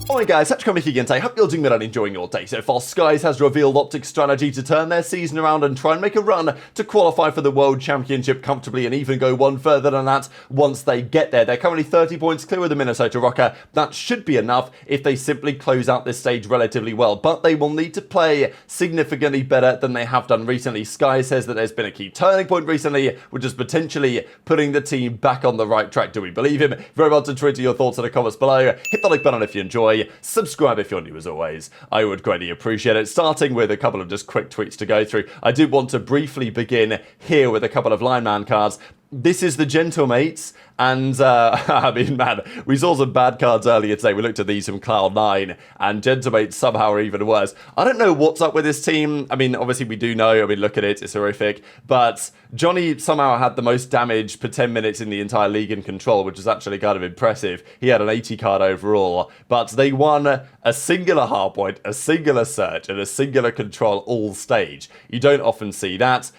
Alright guys, Hatchcomic again today. Hope you're doing well and enjoying your day so far. Skyz has revealed OpTic's strategy to turn their season around and try and make a run to qualify for the World Championship comfortably and even go one further than that once they get there. They're currently 30 points clear of the Minnesota Rocker. That should be enough if they simply close out this stage relatively well, but they will need to play significantly better than they have done recently. Skyz says that there's been a key turning point recently, which is potentially putting the team back on the right track. Do we believe him? Very well to Twitter your thoughts in the comments below. Hit the like button if you enjoy. Subscribe if you're new as always. I would greatly appreciate it. Starting with a couple of just quick tweets to go through. I do want to briefly begin here with a couple of lineman cards. This is the Gentlemates, and I mean, man, we saw some bad cards earlier today. We looked at these from Cloud9, and Gentlemates somehow are even worse. I don't know what's up with this team. I mean, obviously we do know. I mean, look at it. It's horrific. But Johnny somehow had the most damage per 10 minutes in the entire league in control, which is actually kind of impressive. He had an 80 card overall, but they won a singular hardpoint, a singular search, and a singular control all stage. You don't often see that.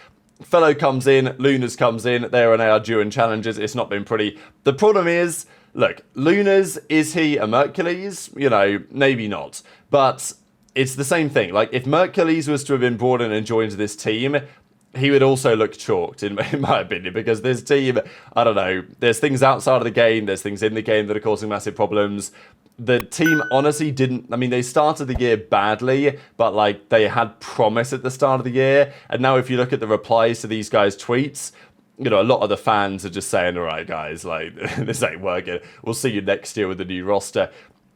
FeLo comes in, Lunarz comes in, they are during challenges, it's not been pretty. The problem is, look, Lunarz, is he a Mercules? You know, maybe not. But it's the same thing. Like, if Mercules was to have been brought in and joined this team, he would also look chalked, in my opinion, because this team, I don't know, there's things outside of the game, there's things in the game that are causing massive problems. The team honestly didn't, I mean, they started the year badly, but like they had promise at the start of the year. And now if you look at the replies to these guys' tweets, you know, a lot of the fans are just saying, all right, guys, like this ain't working. We'll see you next year with the new roster.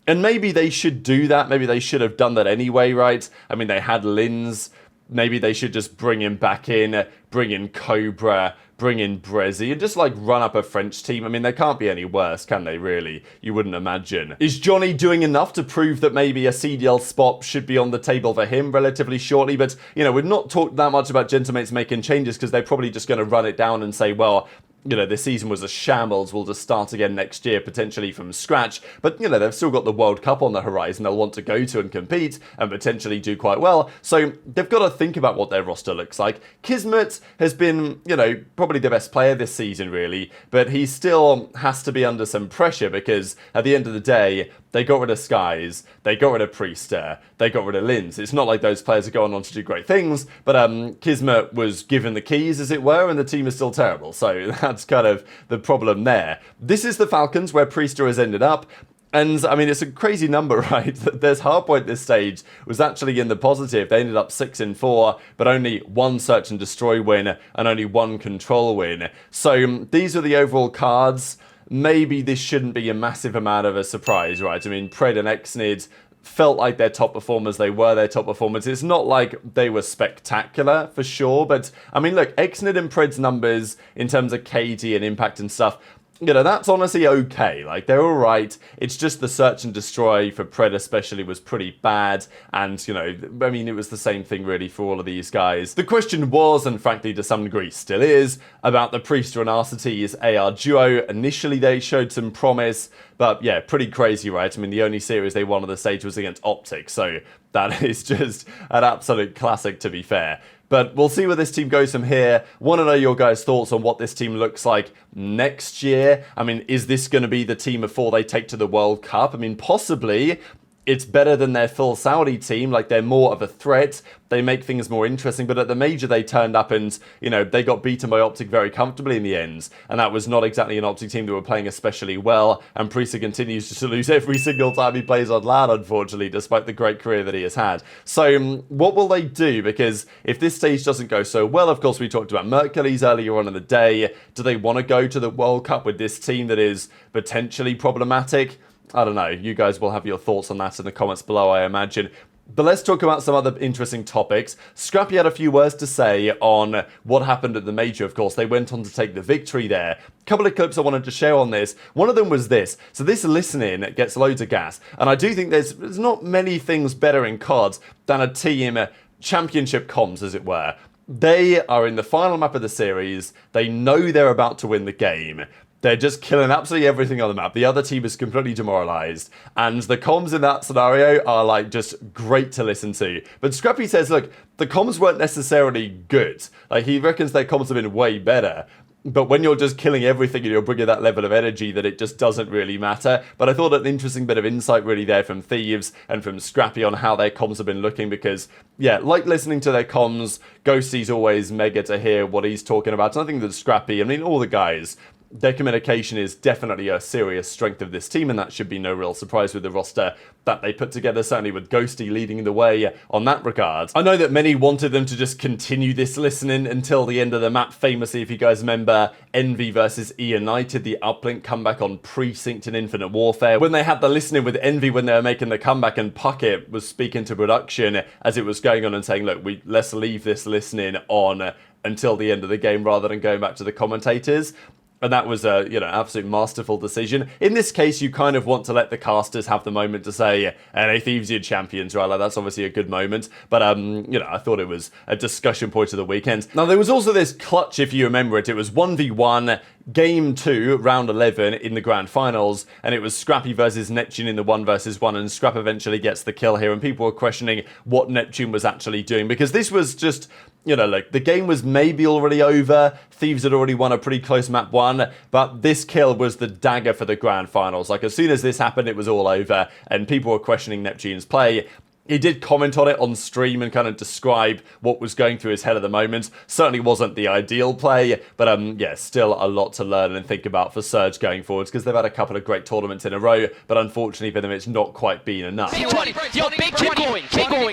And maybe they should do that. Maybe they should have done that anyway, right? I mean, they had Linz. Maybe they should just bring him back in, bring in Cobra, bring in aBeZy, and just like run up a French team. I mean, they can't be any worse, can they, really? You wouldn't imagine. Is Johnny doing enough to prove that maybe a CDL spot should be on the table for him relatively shortly? But, you know, we've not talked that much about Gentlemates making changes because they're probably just going to run it down and say, well, you know, this season was a shambles, we'll just start again next year, potentially from scratch. But, you know, they've still got the World Cup on the horizon they'll want to go to and compete and potentially do quite well. So they've got to think about what their roster looks like. Kismet has been, you know, probably the best player this season, really. But he still has to be under some pressure because at the end of the day, they got rid of Skyz, they got rid of Priester, they got rid of Linz. It's not like those players are going on to do great things, but Kismet was given the keys, as it were, and the team is still terrible. So that's kind of the problem there. This is the Falcons, where Priester has ended up. And, I mean, it's a crazy number, right? There's hardpoint this stage was actually in the positive. They ended up 6-4, but only one search and destroy win and only one control win. So these are the overall cards. Maybe this shouldn't be a massive amount of a surprise, right? I mean, Pred and Xnid felt like their top performers. They were their top performers. It's not like they were spectacular, for sure. But, I mean, look, Xnid and Pred's numbers in terms of KD and impact and stuff, you know, that's honestly okay. Like, they're all right. It's just the search and destroy for Pred especially was pretty bad. And, you know, I mean, it was the same thing really for all of these guys. The question was, and frankly to some degree still is, about the Priester and Arcetes AR duo. Initially, they showed some promise. But yeah, pretty crazy, right? I mean, the only series they won on the stage was against OpTic. So that is just an absolute classic, to be fair. But we'll see where this team goes from here. Want to know your guys' thoughts on what this team looks like next year. I mean, is this going to be the team before they take to the World Cup? I mean, possibly. It's better than their full Saudi team. Like, they're more of a threat. They make things more interesting. But at the major, they turned up and, you know, they got beaten by OpTic very comfortably in the end. And that was not exactly an OpTic team that were playing especially well. And Priester continues to lose every single time he plays on LAN, unfortunately, despite the great career that he has had. So what will they do? Because if this stage doesn't go so well, of course, we talked about Mercules earlier on in the day. Do they want to go to the World Cup with this team that is potentially problematic? I don't know. You guys will have your thoughts on that in the comments below, I imagine. But let's talk about some other interesting topics. Scrappy had a few words to say on what happened at the major, of course. They went on to take the victory there. A couple of clips I wanted to share on this. One of them was this. So this listening gets loads of gas. And I do think there's not many things better in cards than a team championship comms, as it were. They are in the final map of the series. They know they're about to win the game. They're just killing absolutely everything on the map. The other team is completely demoralized. And the comms in that scenario are like just great to listen to. But Scrappy says, look, the comms weren't necessarily good. Like, he reckons their comms have been way better. But when you're just killing everything and you're bringing that level of energy, that it just doesn't really matter. But I thought an interesting bit of insight really there from Thieves and from Scrappy on how their comms have been looking, because, yeah, like listening to their comms, Ghosty's always mega to hear what he's talking about. And I think that Scrappy, I mean, all the guys, their communication is definitely a serious strength of this team, and that should be no real surprise with the roster that they put together, certainly with Ghosty leading the way on that regard. I know that many wanted them to just continue this listening until the end of the map. Famously, if you guys remember, Envy versus United, the uplink comeback on Precinct and Infinite Warfare. When they had the listening with Envy when they were making the comeback, and Puckett was speaking to production as it was going on and saying, look, let's leave this listening on until the end of the game rather than going back to the commentators. And that was a, absolute masterful decision. In this case, you kind of want to let the casters have the moment to say, hey, Thieves, you're champions, right? Like, that's obviously a good moment. But, I thought it was a discussion point of the weekend. Now, there was also this clutch, if you remember it. It was 1v1, Game 2, Round 11 in the Grand Finals. And it was Scrappy versus Neptune in the 1v1. And Scrap eventually gets the kill here. And people were questioning what Neptune was actually doing. Because this was just... like, the game was maybe already over. Thieves had already won a pretty close map 1, but this kill was the dagger for the grand finals. Like, as soon as this happened, it was all over, and people were questioning Neptune's play. He did comment on it on stream and kind of describe what was going through his head at the moment. Certainly wasn't the ideal play, but yeah, still a lot to learn and think about for Surge going forwards, because they've had a couple of great tournaments in a row, but unfortunately for them, it's not quite been enough. Yo, big keep going,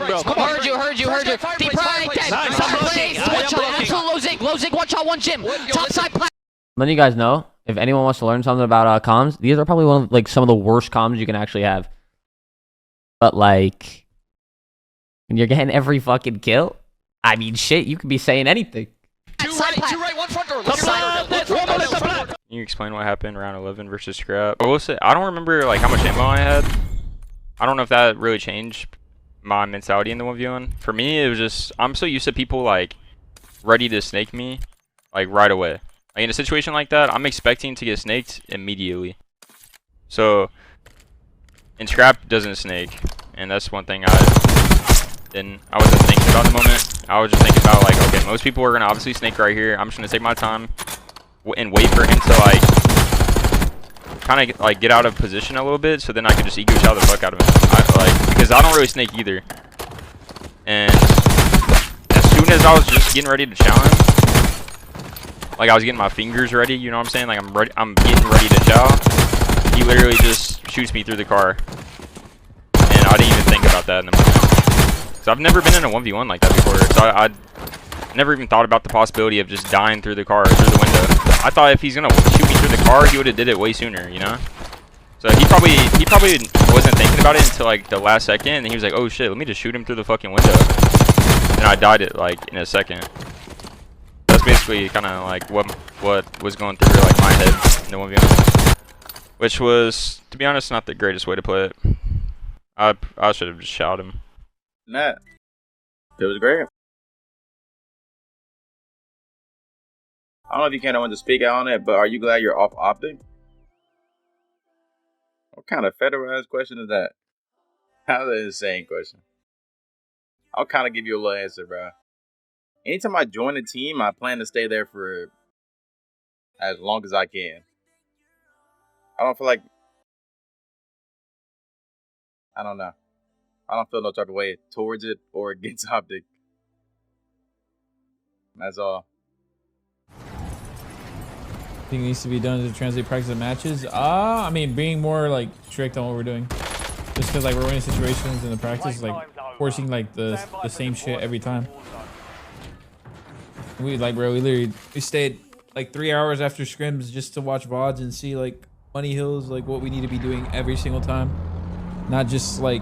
bro. Come on. Heard you. Deep right, nice, I'm blocking. Watch out, absolute low zig, watch out, one gym. Top side plat. Letting you guys know, if anyone wants to learn something about comms, these are probably one of, like, some of the worst comms you can actually have. But, like... when you're getting every fucking kill, I mean, shit, you could be saying anything. Two right, one front door. Can you explain what happened round 11 versus Scrap? I will say, I don't remember like how much ammo I had. I don't know if that really changed my mentality in the 1v1. For me, it was just, I'm so used to people like ready to snake me like right away. Like in a situation like that, I'm expecting to get snaked immediately. So, and Scrap doesn't snake, and that's one thing I wasn't thinking about in the moment. I was just thinking about like, okay, most people are gonna obviously snake right here. I'm just gonna take my time and wait for him to like kind of like get out of position a little bit, so then I can just ego shot the fuck out of him. Because I don't really snake either. And as soon as I was just getting ready to challenge, like I was getting my fingers ready, you know what I'm saying? Like I'm getting ready to chow. He literally just shoots me through the car, and I didn't even think about that in the moment. So I've never been in a 1v1 like that before, so I never even thought about the possibility of just dying through the car, through the window. I thought if he's gonna shoot me through the car, he would have did it way sooner, you know? So he probably wasn't thinking about it until like the last second, and he was like, oh shit, let me just shoot him through the fucking window. And I died it like in a second. That's basically kind of like what was going through like my head in the 1v1. Which was, to be honest, not the greatest way to play it. I should have just shot him. Nah, it was great. I don't know if you can't want to speak out on it, but are you glad you're off OpTic? What kind of federal ass question is that? That's an insane question. I'll kind of give you a little answer, bro. Anytime I join a team, I plan to stay there for as long as I can. I don't feel like, I don't know. I don't feel no type of way towards it or against OpTic. That's all. I think it needs to be done to translate practice of matches. I mean, being more like strict on what we're doing. Just because like we're winning situations in the practice, like forcing like the same shit every time. We literally stayed like 3 hours after scrims just to watch VODs and see like money hills, like what we need to be doing every single time, not just like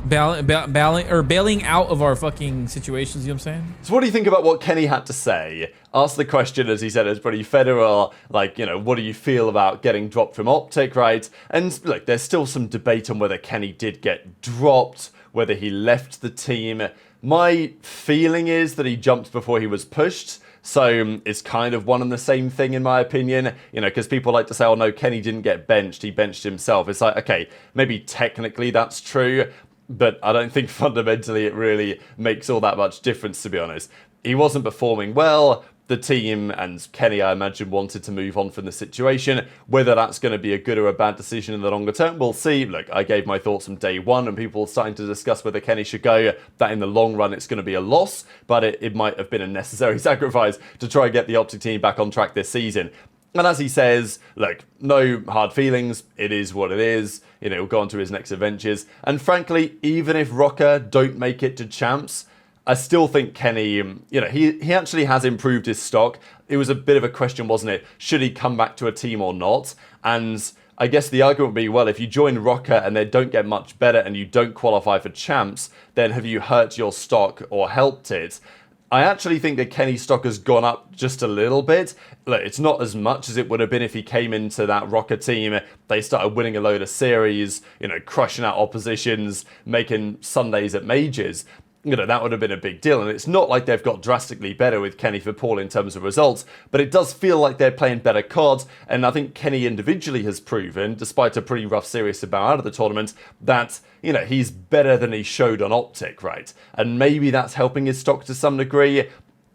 bailing out of our fucking situations. You know what I'm saying? So what do you think about what Kenny had to say? Asked the question, as he said, it's pretty federal, like, what do you feel about getting dropped from OpTic, right? And look, there's still some debate on whether Kenny did get dropped, whether he left the team. My feeling is that he jumped before he was pushed. So it's kind of one and the same thing in my opinion, because people like to say, oh no, Kenny didn't get benched, he benched himself. It's like, okay, maybe technically that's true, but I don't think fundamentally it really makes all that much difference, to be honest. He wasn't performing well. the team and Kenny, I imagine, wanted to move on from the situation. Whether that's going to be a good or a bad decision in the longer term, we'll see. Look, I gave my thoughts from day one, and people were starting to discuss whether Kenny should go. That in the long run, it's going to be a loss, but it might have been a necessary sacrifice to try and get the OpTic team back on track this season. And as he says, look, no hard feelings. It is what it is. You know, he'll go on to his next adventures. And frankly, even if Rocker don't make it to champs, I still think Kenny, you know, he actually has improved his stock. It was a bit of a question, wasn't it? Should he come back to a team or not? And I guess the argument would be, well, if you join Rocker and they don't get much better and you don't qualify for champs, then have you hurt your stock or helped it? I actually think that Kenny's stock has gone up just a little bit. Look, it's not as much as it would have been if he came into that Rocker team. They started winning a load of series, you know, crushing out oppositions, making Sundays at majors. You know, that would have been a big deal. And it's not like they've got drastically better with Kenny for Paul in terms of results, but it does feel like they're playing better cards. And I think Kenny individually has proven, despite a pretty rough series to bow out of the tournament, that, you know, he's better than he showed on OpTic, right? And maybe that's helping his stock to some degree.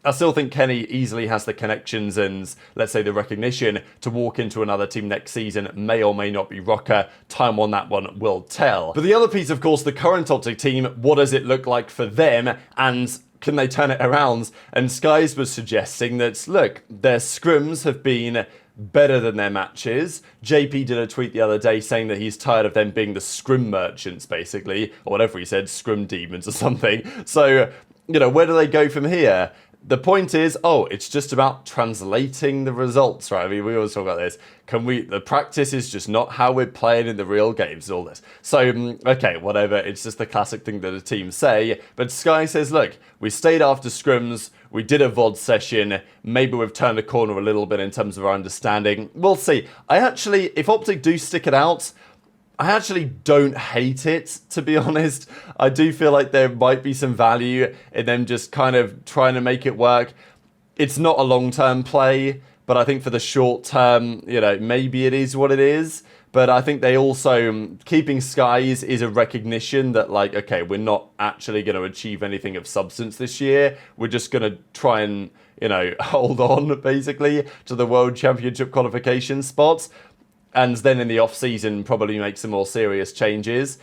I still think Kenny easily has the connections and, let's say, the recognition to walk into another team next season. May or may not be Rocker. Time on that one will tell. But the other piece, of course, the current OpTic team, what does it look like for them? And can they turn it around? And Skyz was suggesting that, look, their scrims have been better than their matches. JP did a tweet the other day saying that he's tired of them being the scrim merchants, basically, or whatever he said, scrim demons or something. So, you know, where do they go from here? The point is, it's just about translating the results, right? I mean, we always talk about this. The practice is just not how we're playing in the real games, all this. So, okay, whatever. It's just the classic thing that a team say. But Sky says, look, we stayed after scrims. We did a VOD session. Maybe we've turned a corner a little bit in terms of our understanding. We'll see. If OpTic do stick it out, I actually don't hate it, to be honest. I do feel like there might be some value in them just kind of trying to make it work. It's not a long-term play, but I think for the short term, you know, maybe it is what it is. But I think they also, keeping Skyz is a recognition that, like, okay, we're not actually going to achieve anything of substance this year. We're just going to try and, you know, hold on, basically, to the World Championship qualification spots. And then in the off-season, probably make some more serious changes.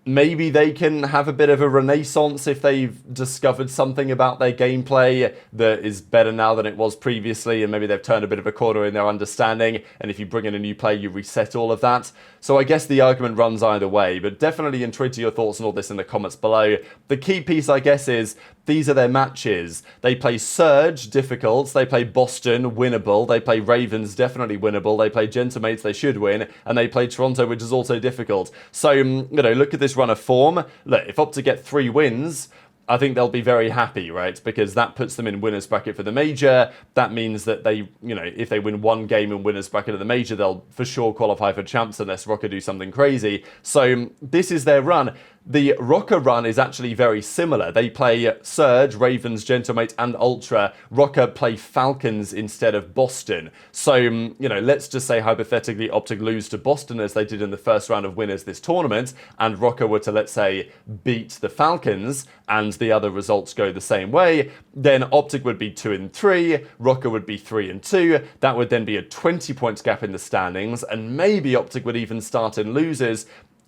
Maybe they can have a bit of a renaissance if they've discovered something about their gameplay that is better now than it was previously, and maybe they've turned a bit of a corner in their understanding, and if you bring in a new player, you reset all of that. So I guess the argument runs either way, but definitely intrigued to your thoughts on all this in the comments below. The key piece, I guess, is these are their matches. They play Surge, difficult. They play Boston, winnable. They play Ravens, definitely winnable. They play Gentamates, they should win. And they play Toronto, which is also difficult. So, you know, look at this run of form. Look, if OpTic get 3 wins, I think they'll be very happy, right? Because that puts them in winners bracket for the major. That means that they, you know, if they win one game in winners bracket of the major, they'll for sure qualify for champs unless Rocker do something crazy. So this is their run. The Rocker run is actually very similar. They play Surge, Ravens, Gentlemates, and Ultra. Rocker play Falcons instead of Boston. So, you know, let's just say hypothetically OpTic lose to Boston as they did in the first round of winners this tournament, and Rocker were to, let's say, beat the Falcons, and the other results go the same way, then OpTic would be 2-3, Rocker would be 3-2. That would then be a 20 points gap in the standings, and maybe OpTic would even start in losers,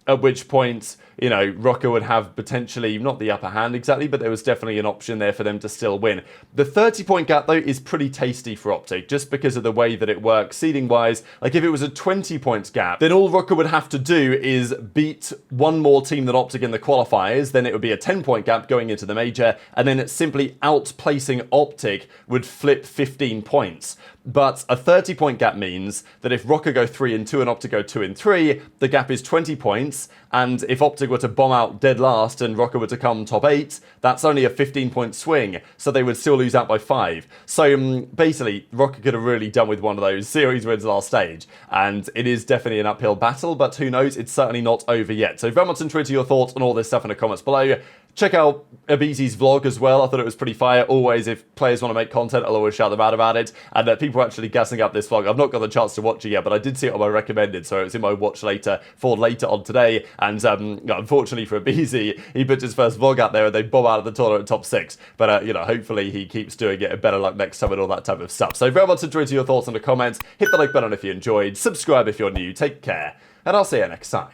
at which point, you know, Rocker would have potentially, not the upper hand exactly, but there was definitely an option there for them to still win. The 30-point gap, though, is pretty tasty for OpTic, just because of the way that it works seeding-wise. Like, if it was a 20-point gap, then all Rocker would have to do is beat one more team than OpTic in the qualifiers, then it would be a 10-point gap going into the major, and then it's simply outplacing OpTic would flip 15 points. But a 30-point gap means that if Rocker go 3-2 and OpTic go 2-3, the gap is 20 points, and if OpTic were to bomb out dead last and Rocker were to come top 8, that's only a 15-point swing, so they would still lose out by 5. So basically, Rocker could have really done with one of those series wins last stage, and it is definitely an uphill battle, but who knows, it's certainly not over yet. So very much intrigued to your thoughts on all this stuff in the comments below. Check out aBeZy's vlog as well. I thought it was pretty fire. Always, if players want to make content, I'll always shout them out about it. And people are actually gassing up this vlog. I've not got the chance to watch it yet, but I did see it on my recommended, so it's in my watch later for later on today. And unfortunately for aBeZy, he put his first vlog out there and they bomb out of the tournament top 6. But, you know, hopefully he keeps doing it and better luck next time and all that type of stuff. So very much enjoyed your thoughts in the comments. Hit the like button if you enjoyed. Subscribe if you're new. Take care. And I'll see you next time.